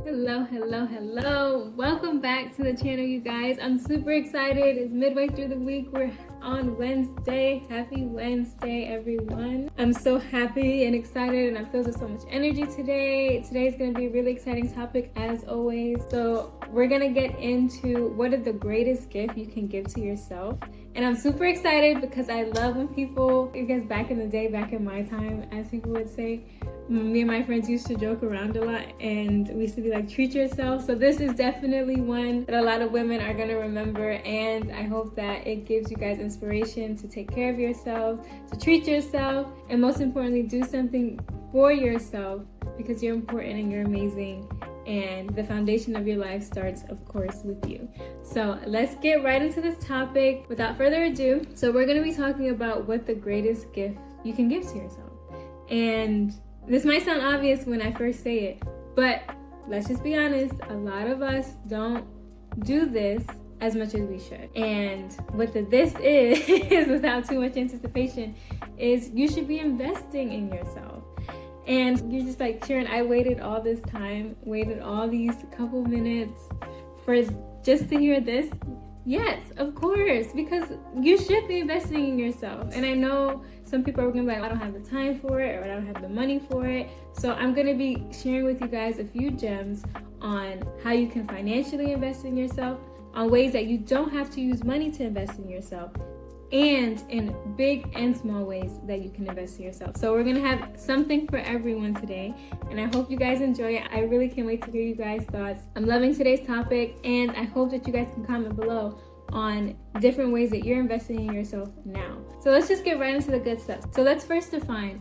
Hello. Welcome back to the channel, you guys. I'm super excited. It's midway through the week. We're on Wednesday. Happy Wednesday, everyone. I'm so happy and excited, and I'm filled with so much energy today. Today's going to be a really exciting topic, as always. So we're going to get into what is the greatest gift you can give to yourself. And I'm super excited because I love when people, I guess back in the day, back in my time, as people would say, me and my friends used to joke around a lot, and we used to be like, treat yourself. So this is definitely one that a lot of women are going to remember, and I hope that it gives you guys inspiration to take care of yourself, to treat yourself, and most importantly, do something for yourself, because you're important and you're amazing, and the foundation of your life starts, of course, with you. So let's get right into this topic without further ado. So we're going to be talking about what the greatest gift you can give to yourself. And this might sound obvious when I first say it, but let's just be honest, a lot of us don't do this as much as we should. And what this is, without too much anticipation, is you should be investing in yourself. And you're just like, Sharon, I waited all this time, waited all these couple minutes for just to hear this. Yes, of course, because you should be investing in yourself. And I know some people are gonna be like, I don't have the time for it, or I don't have the money for it. So I'm gonna be sharing with you guys a few gems on how you can financially invest in yourself, on ways that you don't have to use money to invest in yourself, and in big and small ways that you can invest in yourself. So we're gonna have something for everyone today, and I hope you guys enjoy it. I really can't wait to hear you guys' thoughts. I'm loving today's topic, and I hope that you guys can comment below on different ways that you're investing in yourself now. So let's just get right into the good stuff. So let's first redefine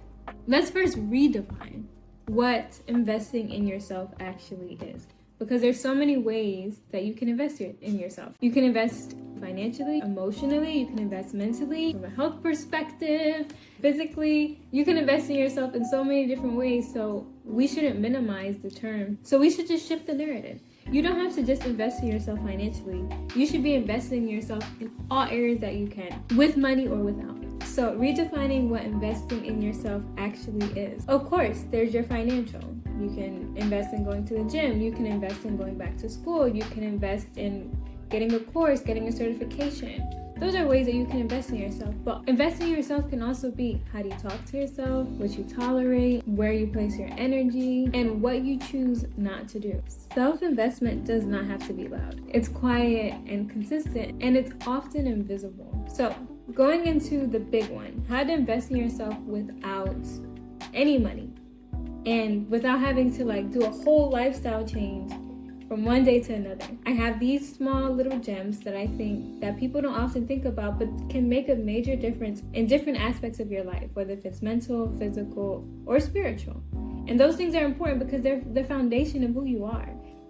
what investing in yourself actually is. Because there's so many ways that you can invest in yourself. You can invest financially, emotionally, you can invest mentally, from a health perspective, physically. You can invest in yourself in so many different ways, so we shouldn't minimize the term. So we should just shift the narrative. You don't have to just invest in yourself financially. You should be investing in yourself in all areas that you can, with money or without. So redefining what investing in yourself actually is. Of course, there's your financial. You can invest in going to the gym. You can invest in going back to school. You can invest in getting a course, getting a certification. Those are ways that you can invest in yourself. But investing in yourself can also be how do you talk to yourself, what you tolerate, where you place your energy, and what you choose not to do. Self-investment does not have to be loud. It's quiet and consistent, and it's often invisible. So going into the big one, how to invest in yourself without any money and without having to do a whole lifestyle change from one day to another. I have these small little gems that I think that people don't often think about, but can make a major difference in different aspects of your life, whether if it's mental, physical, or spiritual. And those things are important because they're the foundation of who you are.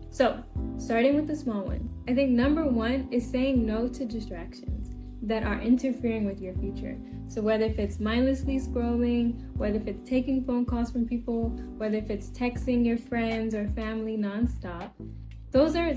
So starting with the small one, I think number one is saying no to distractions that are interfering with your future. So whether if it's mindlessly scrolling, whether if it's taking phone calls from people, whether if it's texting your friends or family nonstop, those are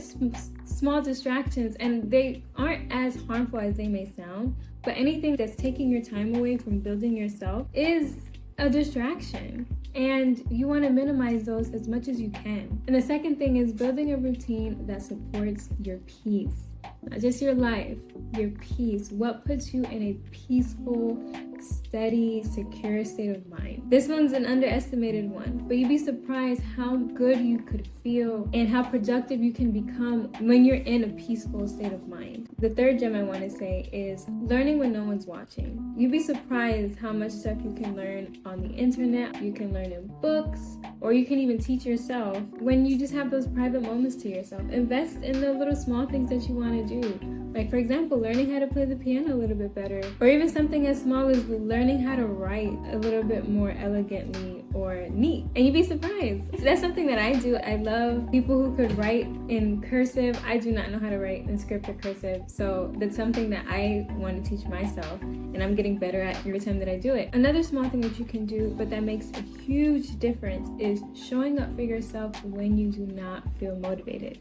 small distractions, and they aren't as harmful as they may sound, but anything that's taking your time away from building yourself is a distraction, and you want to minimize those as much as you can. And the second thing is building a routine that supports your peace. Not just your life, your peace. What puts you in a peaceful, steady, secure state of mind? This one's an underestimated one, but you'd be surprised how good you could feel and how productive you can become when you're in a peaceful state of mind. The third gem I want to say is learning when no one's watching. You'd be surprised how much stuff you can learn on the internet, you can learn in books, or you can even teach yourself when you just have those private moments to yourself. Invest in the little small things that you want to do. Like, for example, learning how to play the piano a little bit better, or even something as small as learning how to write a little bit more elegantly or neat. And you'd be surprised. So that's something that I do. I love people who could write in cursive. I do not know how to write in script or cursive, so that's something that I want to teach myself, and I'm getting better at every time that I do it. Another small thing that you can do, but that makes a huge difference, is showing up for yourself when you do not feel motivated.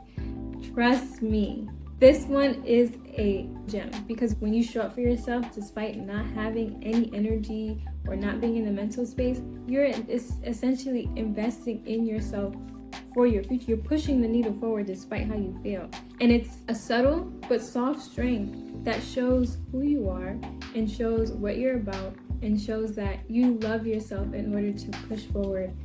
Trust me, this one is a gem, because when you show up for yourself despite not having any energy or not being in the mental space, you're essentially investing in yourself for your future. You're pushing the needle forward despite how you feel. And it's a subtle but soft strength that shows who you are and shows what you're about and shows that you love yourself in order to push forward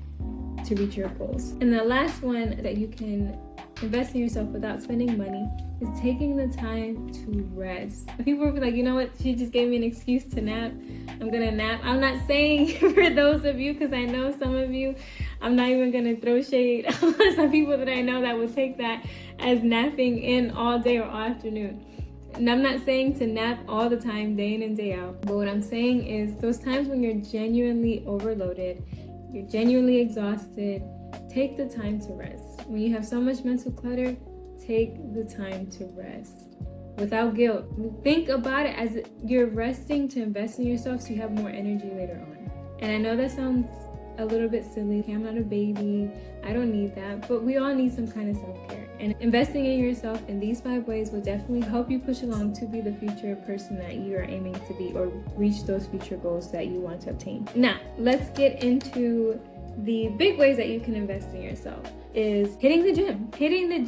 to reach your goals. And the last one that you can invest in yourself without spending money is taking the time to rest. People will be like, you know what, she just gave me an excuse to nap. I'm gonna nap. I'm not saying for those of you, because I know some of you, I'm not even gonna throw shade on some people that I know that would take that as napping in all day or all afternoon. And I'm not saying to nap all the time, day in and day out. But what I'm saying is those times when you're genuinely overloaded, you're genuinely exhausted, take the time to rest. When you have so much mental clutter, take the time to rest without guilt. Think about it as you're resting to invest in yourself so you have more energy later on. And I know that sounds a little bit silly. I'm not a baby. I don't need that. But we all need some kind of self-care. And investing in yourself in these 5 ways will definitely help you push along to be the future person that you are aiming to be or reach those future goals that you want to obtain. Now, let's get into the big ways that you can invest in yourself. Is hitting the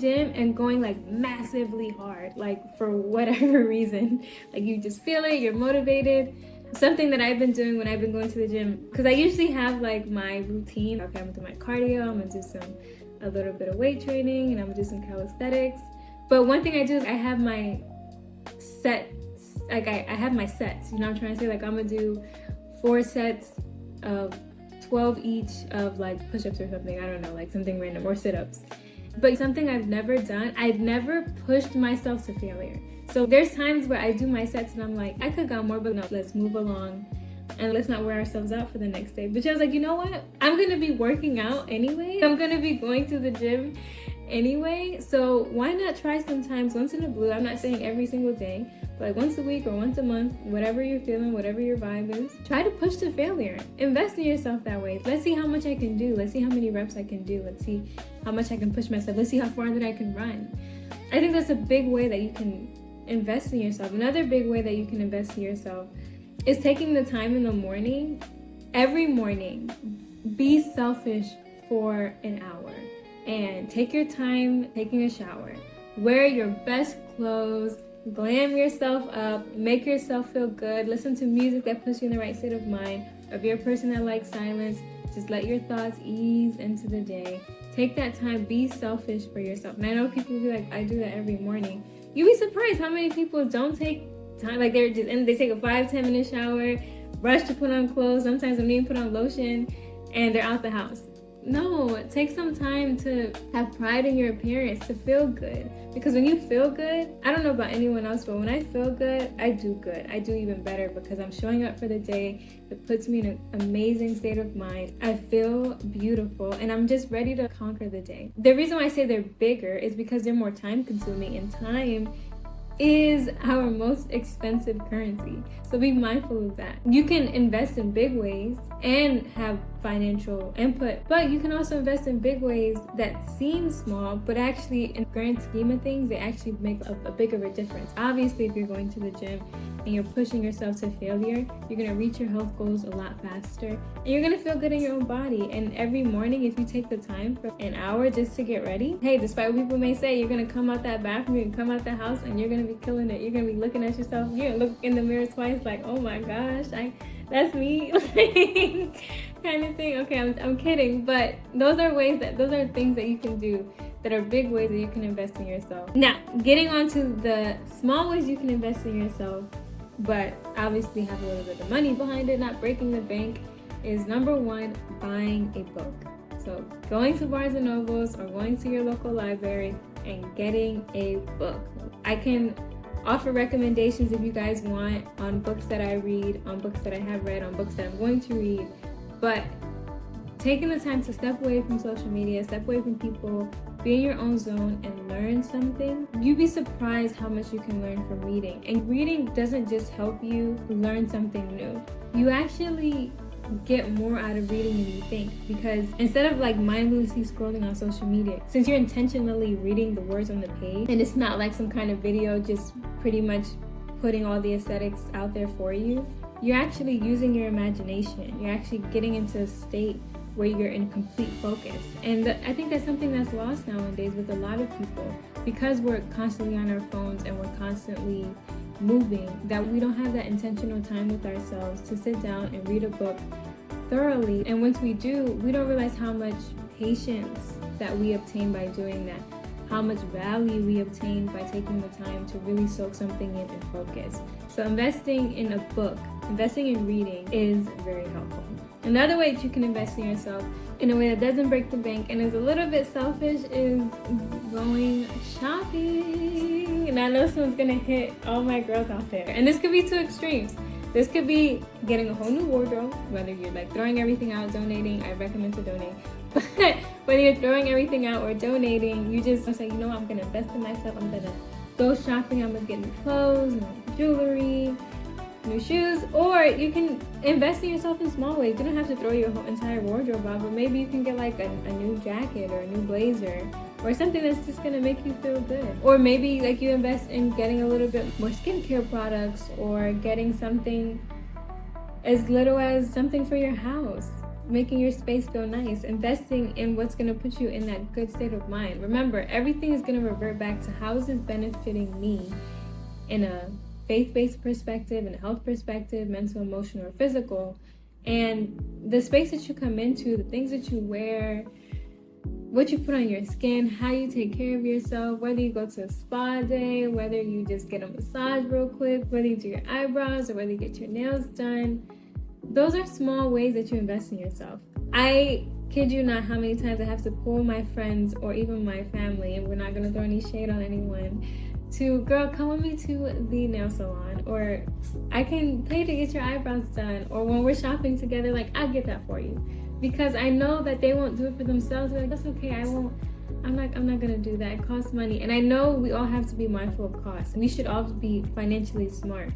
gym and going like massively hard, like for whatever reason, like you just feel it, you're motivated. Something that I've been doing when I've been going to the gym, because I usually have like my routine. Okay, I'm gonna do my cardio, I'm gonna do a little bit of weight training, and I'm gonna do some calisthenics. But one thing I do is I have my sets, like I have my sets, you know what I'm trying to say? Like I'm gonna do 4 sets of 12 each of like push-ups or something, I don't know, like something random, or sit-ups. But something I've never done, I've never pushed myself to failure. So there's times where I do my sets and I'm like, I could go more, but no, let's move along and let's not wear ourselves out for the next day. But I was like, you know what? I'm gonna be working out anyway. I'm gonna be going to the gym anyway. So why not try sometimes once in a blue? I'm not saying every single day, but like once a week or once a month, whatever you're feeling, whatever your vibe is, try to push to failure. Invest in yourself that way. Let's see how much I can do. Let's see how many reps I can do. Let's see how much I can push myself. Let's see how far that I can run. I think that's a big way that you can invest in yourself. Another big way that you can invest in yourself is taking the time in the morning. Every morning, be selfish for an hour and take your time taking a shower. Wear your best clothes, glam yourself up, make yourself feel good, listen to music that puts you in the right state of mind. If you're a person that likes silence, just let your thoughts ease into the day. Take that time, be selfish for yourself. And I know people will be like, I do that every morning. You'd be surprised how many people don't take time, like they take a 5-10 minute shower, rush to put on clothes, sometimes don't even put on lotion, and they're out the house. No, take some time to have pride in your appearance, to feel good. Because when you feel good, I don't know about anyone else, but when I feel good. I do even better because I'm showing up for the day. It puts me in an amazing state of mind. I feel beautiful and I'm just ready to conquer the day. The reason why I say they're bigger is because they're more time consuming, and time is our most expensive currency. So be mindful of that. You can invest in big ways and have financial input, but you can also invest in big ways that seem small, but actually in the grand scheme of things, they actually make a bigger of a difference. Obviously, if you're going to the gym and you're pushing yourself to failure, you're gonna reach your health goals a lot faster and you're gonna feel good in your own body. And every morning, if you take the time for an hour just to get ready, hey, despite what people may say, you're gonna come out that bathroom, you're gonna come out the house, and you're gonna be killing it. You're gonna be looking at yourself, you're gonna look in the mirror twice like, oh my gosh, that's me, kind of thing. Okay, I'm kidding, but those are things that you can do that are big ways that you can invest in yourself. Now, getting on to the small ways you can invest in yourself, but obviously have a little bit of money behind it, not breaking the bank, is number 1, buying a book. So going to Barnes & Nobles or going to your local library and getting a book. I can offer recommendations if you guys want on books that I read, on books that I have read, on books that I'm going to read, but taking the time to step away from social media, step away from people, be in your own zone and learn something. You'd be surprised how much you can learn from reading. And reading doesn't just help you learn something new. You actually get more out of reading than you think, because instead of like mindlessly scrolling on social media, since you're intentionally reading the words on the page and it's not like some kind of video just pretty much putting all the aesthetics out there for you, you're actually using your imagination. You're actually getting into a state where you're in complete focus. And I think that's something that's lost nowadays with a lot of people, because we're constantly on our phones and we're constantly moving, that we don't have that intentional time with ourselves to sit down and read a book thoroughly. And once we do, we don't realize how much patience that we obtain by doing that, how much value we obtain by taking the time to really soak something in and focus. So investing in a book, investing in reading is very helpful. Another way that you can invest in yourself in a way that doesn't break the bank and is a little bit selfish is going shopping. And I know this one's gonna hit all my girls out there. And this could be two extremes. This could be getting a whole new wardrobe, whether you're like throwing everything out, donating. I recommend to donate. But whether you're throwing everything out or donating, you just say, you know what, I'm gonna invest in myself. I'm gonna go shopping. I'm gonna get new clothes, new jewelry, new shoes. Or you can invest in yourself in small ways. You don't have to throw your whole entire wardrobe out, but maybe you can get like a new jacket or a new blazer, or something that's just gonna make you feel good. Or maybe like you invest in getting a little bit more skincare products, or getting something as little as something for your house, making your space feel nice, investing in what's gonna put you in that good state of mind. Remember, everything is gonna revert back to how is this benefiting me in a faith-based perspective, in a health perspective, mental, emotional, or physical. And the space that you come into, the things that you wear, what you put on your skin, how you take care of yourself, whether you go to a spa day, whether you just get a massage real quick, whether you do your eyebrows, or whether you get your nails done. Those are small ways that you invest in yourself. I kid you not how many times I have to pull my friends or even my family, and we're not gonna throw any shade on anyone, to, girl, come with me to the nail salon, or I can pay to get your eyebrows done, or when we're shopping together, like, I'll get that for you. Because I know that they won't do it for themselves. They're like, that's okay, I'm not gonna do that. It costs money. And I know we all have to be mindful of costs. We should all be financially smart.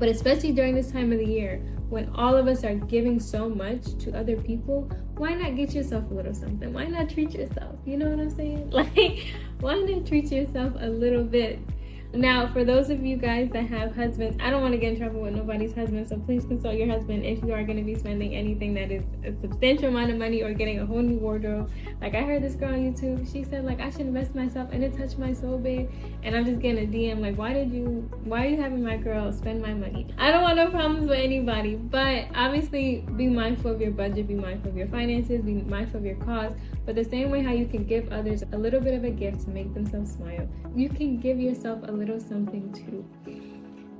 But especially during this time of the year, when all of us are giving so much to other people, why not get yourself a little something? Why not treat yourself? You know what I'm saying? Like, why not treat yourself a little bit? Now, for those of you guys that have husbands, I don't want to get in trouble with nobody's husband, so please consult your husband if you are going to be spending anything that is a substantial amount of money or getting a whole new wardrobe. Like, I heard this girl on YouTube, she said, like, I should invest in myself, and it touched my soul, babe. And I'm just getting a DM, like, why are you having my girl spend my money? I don't want no problems with anybody, but obviously be mindful of your budget, be mindful of your finances, be mindful of your costs. But the same way how you can give others a little bit of a gift to make themselves smile, you can give yourself a little something too.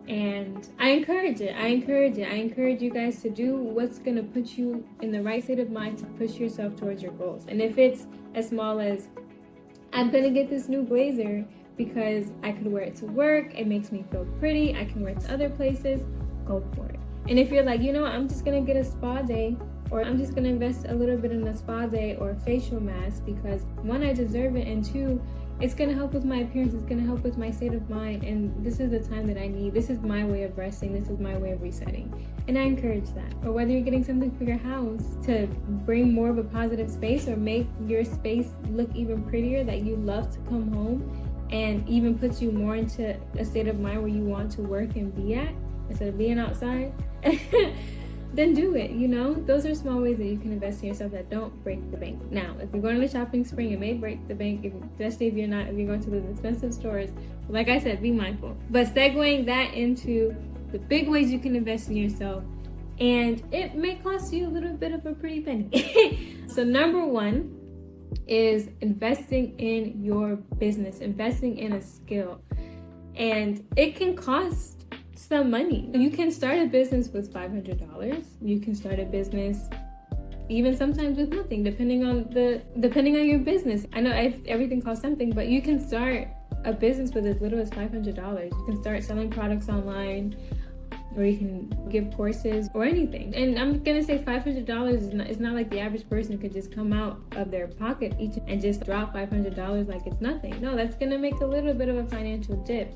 And I encourage you guys to do what's gonna put you in the right state of mind to push yourself towards your goals. And if it's as small as, I'm gonna get this new blazer because I could wear it to work, it makes me feel pretty, I can wear it to other places, go for it. And if you're like, you know what, I'm just gonna get a spa day, or I'm just gonna invest a little bit in a spa day or a facial mask because one, I deserve it, and two, it's gonna help with my appearance, it's gonna help with my state of mind, and this is the time that I need. This is my way of resting, this is my way of resetting. And I encourage that. Or whether you're getting something for your house to bring more of a positive space or make your space look even prettier, that you love to come home, and even puts you more into a state of mind where you want to work and be at instead of being outside, then do it, you know? Those are small ways that you can invest in yourself that don't break the bank. Now, if you're going to the shopping spree, it may break the bank, especially if you're going to those expensive stores. Like I said, be mindful. But segueing that into the big ways you can invest in yourself, and it may cost you a little bit of a pretty penny. So number one is investing in your business, investing in a skill. And it can cost some money. You can start a business with $500. You can start a business even sometimes with nothing, depending on your business. I know everything costs something, but you can start a business with as little as $500. You can start selling products online, or you can give courses or anything. And I'm gonna say $500 is not like the average person could just come out of their pocket each and just drop $500 like it's nothing. No, that's gonna make a little bit of a financial dip,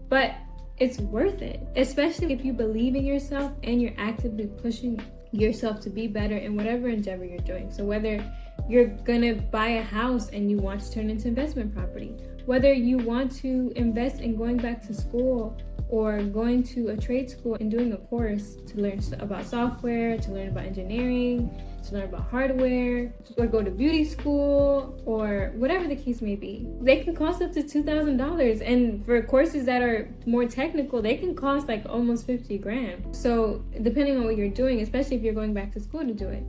but it's worth it, especially if you believe in yourself and you're actively pushing yourself to be better in whatever endeavor you're doing. So whether you're gonna buy a house and you want to turn into investment property. Whether you want to invest in going back to school or going to a trade school and doing a course to learn about software, to learn about engineering, to learn about hardware, or go to beauty school, or whatever the case may be. They can cost up to $2,000. And for courses that are more technical, they can cost like almost 50 grand. So depending on what you're doing, especially if you're going back to school to do it.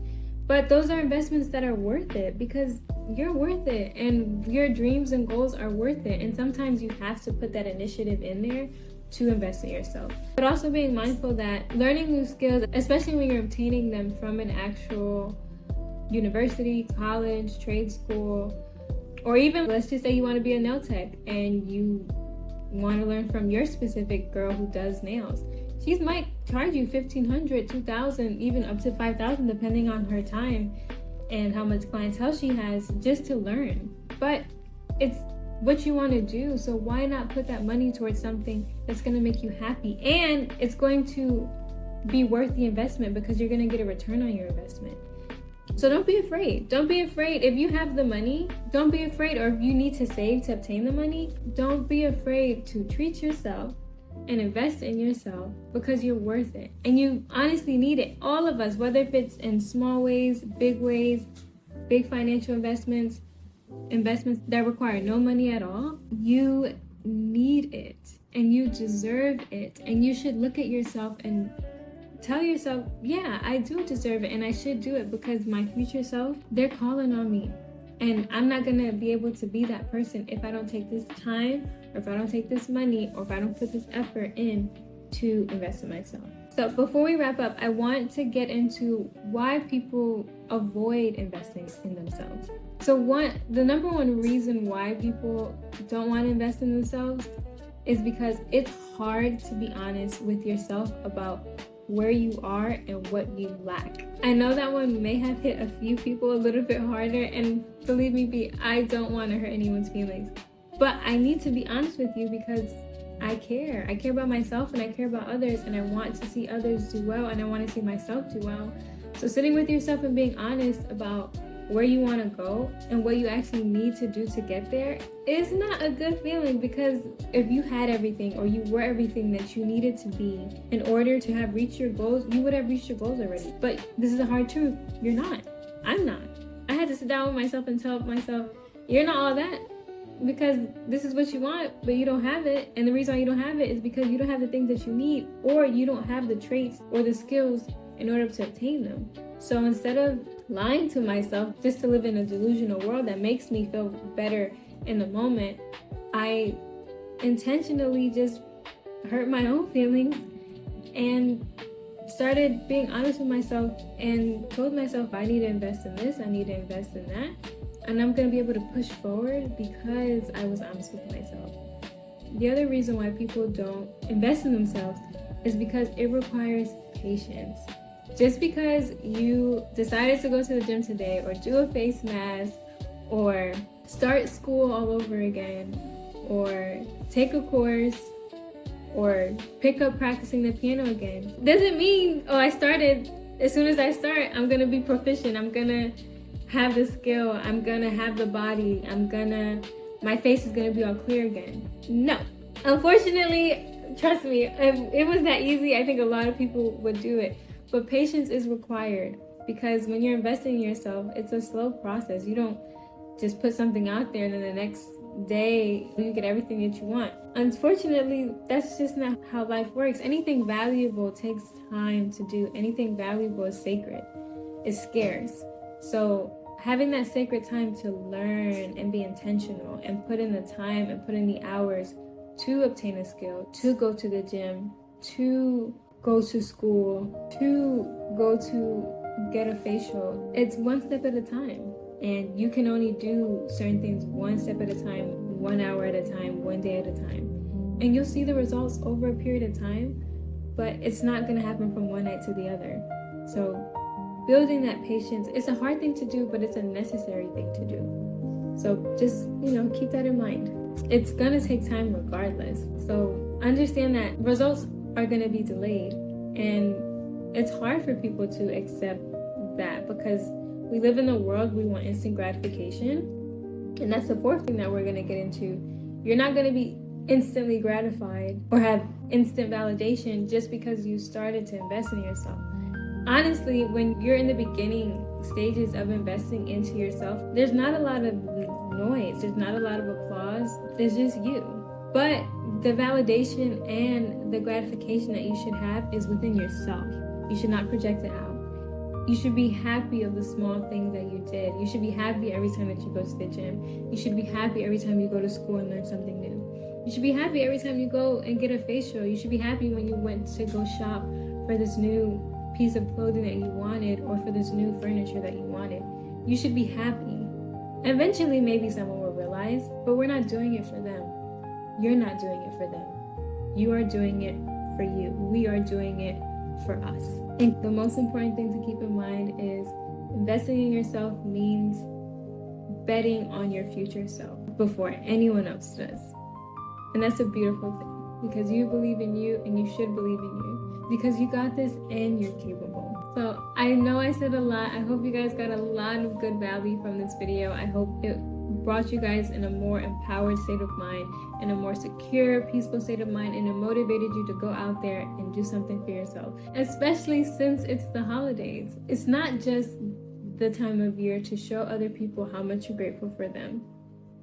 But those are investments that are worth it because you're worth it and your dreams and goals are worth it. And sometimes you have to put that initiative in there to invest in yourself. But also being mindful that learning new skills, especially when you're obtaining them from an actual university, college, trade school, or even let's just say you want to be a nail tech and you want to learn from your specific girl who does nails. She might charge you $1,500, $2,000, even up to $5,000 depending on her time and how much clientele she has just to learn. But it's what you want to do, so why not put that money towards something that's going to make you happy and it's going to be worth the investment because you're going to get a return on your investment. So don't be afraid. Don't be afraid. If you have the money, don't be afraid. Or if you need to save to obtain the money, don't be afraid to treat yourself and invest in yourself because you're worth it. And you honestly need it. All of us, whether if it's in small ways, big financial investments that require no money at all, you need it and you deserve it. And you should look at yourself and tell yourself, yeah, I do deserve it and I should do it because my future self, they're calling on me. And I'm not gonna be able to be that person if I don't take this time, or if I don't take this money, or if I don't put this effort in to invest in myself. So before we wrap up, I want to get into why people avoid investing in themselves. So the number one reason why people don't want to invest in themselves is because it's hard to be honest with yourself about where you are and what you lack. I know that one may have hit a few people a little bit harder, and believe me, I don't want to hurt anyone's feelings. But I need to be honest with you because I care. I care about myself and I care about others, and I want to see others do well and I want to see myself do well. So sitting with yourself and being honest about where you want to go and what you actually need to do to get there is not a good feeling, because if you had everything or you were everything that you needed to be in order to have reached your goals, you would have reached your goals already. But this is the hard truth. You're not. I'm not. I had to sit down with myself and tell myself, you're not all that, because this is what you want, but you don't have it. And the reason why you don't have it is because you don't have the things that you need, or you don't have the traits or the skills in order to obtain them. So instead of lying to myself just to live in a delusional world that makes me feel better in the moment, I intentionally just hurt my own feelings and started being honest with myself and told myself I need to invest in this, I need to invest in that, and I'm going to be able to push forward because I was honest with myself. The other reason why people don't invest in themselves is because it requires patience. Just because you decided to go to the gym today, or do a face mask, or start school all over again, or take a course, or pick up practicing the piano again, doesn't mean, I started, as soon as I start, I'm gonna be proficient, I'm gonna have the skill, I'm gonna have the body, my face is gonna be all clear again. No. Unfortunately, trust me, if it was that easy, I think a lot of people would do it. But patience is required, because when you're investing in yourself, it's a slow process. You don't just put something out there and then the next day you get everything that you want. Unfortunately, that's just not how life works. Anything valuable takes time to do. Anything valuable is sacred. It's scarce. So having that sacred time to learn and be intentional and put in the time and put in the hours to obtain a skill, to go to the gym, to go to school, to go to get a facial. It's one step at a time. And you can only do certain things one step at a time, 1 hour at a time, 1 day at a time. And you'll see the results over a period of time, but it's not going to happen from one night to the other. So building that patience, it's a hard thing to do, but it's a necessary thing to do. So just, keep that in mind. It's going to take time regardless. So understand that results are going to be delayed, and it's hard for people to accept that, because We live in a world we want instant gratification. And that's the fourth thing that we're going to get into. You're not going to be instantly gratified or have instant validation just because you started to invest in yourself. Honestly, when you're in the beginning stages of investing into yourself, there's not a lot of noise, there's not a lot of applause, there's just you. But the validation and the gratification that you should have is within yourself. You should not project it out. You should be happy of the small things that you did. You should be happy every time that you go to the gym. You should be happy every time you go to school and learn something new. You should be happy every time you go and get a facial. You should be happy when you went to go shop for this new piece of clothing that you wanted or for this new furniture that you wanted. You should be happy. Eventually, maybe someone will realize, but we're not doing it for them. You're not doing it for them. You are doing it for you. We are doing it for us. And the most important thing to keep in mind is investing in yourself means betting on your future self before anyone else does. And that's a beautiful thing, because you believe in you and you should believe in you, because you got this and you're capable. So I know I said a lot. I hope you guys got a lot of good value from this video. I hope it brought you guys in a more empowered state of mind, in a more secure, peaceful state of mind, and it motivated you to go out there and do something for yourself, especially since it's the holidays. It's not just the time of year to show other people how much you're grateful for them,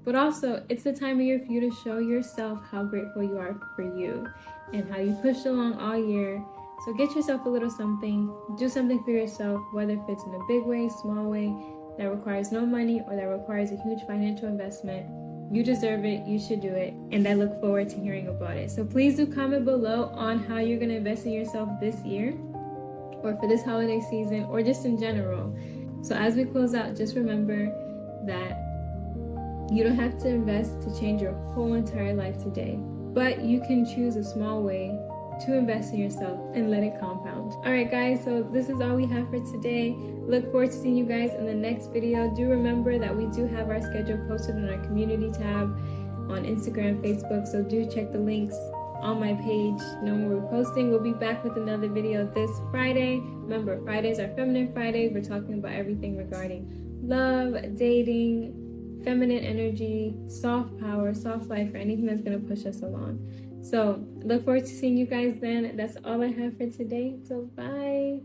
but also it's the time of year for you to show yourself how grateful you are for you and how you pushed along all year. So get yourself a little something, do something for yourself, whether if it's in a big way, small way, that requires no money or that requires a huge financial investment. You deserve it, you should do it, and I look forward to hearing about it. So please do comment below on how you're going to invest in yourself this year, or for this holiday season, or just in general. So as we close out, just remember that you don't have to invest to change your whole entire life today, but you can choose a small way to invest in yourself and let it compound. Alright guys, so this is all we have for today. Look forward to seeing you guys in the next video. Do remember that we do have our schedule posted on our community tab on Instagram, Facebook, so do check the links on my page. You know when we're posting. We'll be back with another video this Friday. Remember, Fridays are Feminine Fridays. We're talking about everything regarding love, dating, feminine energy, soft power, soft life, or anything that's going to push us along. So look forward to seeing you guys then. That's all I have for today. So bye.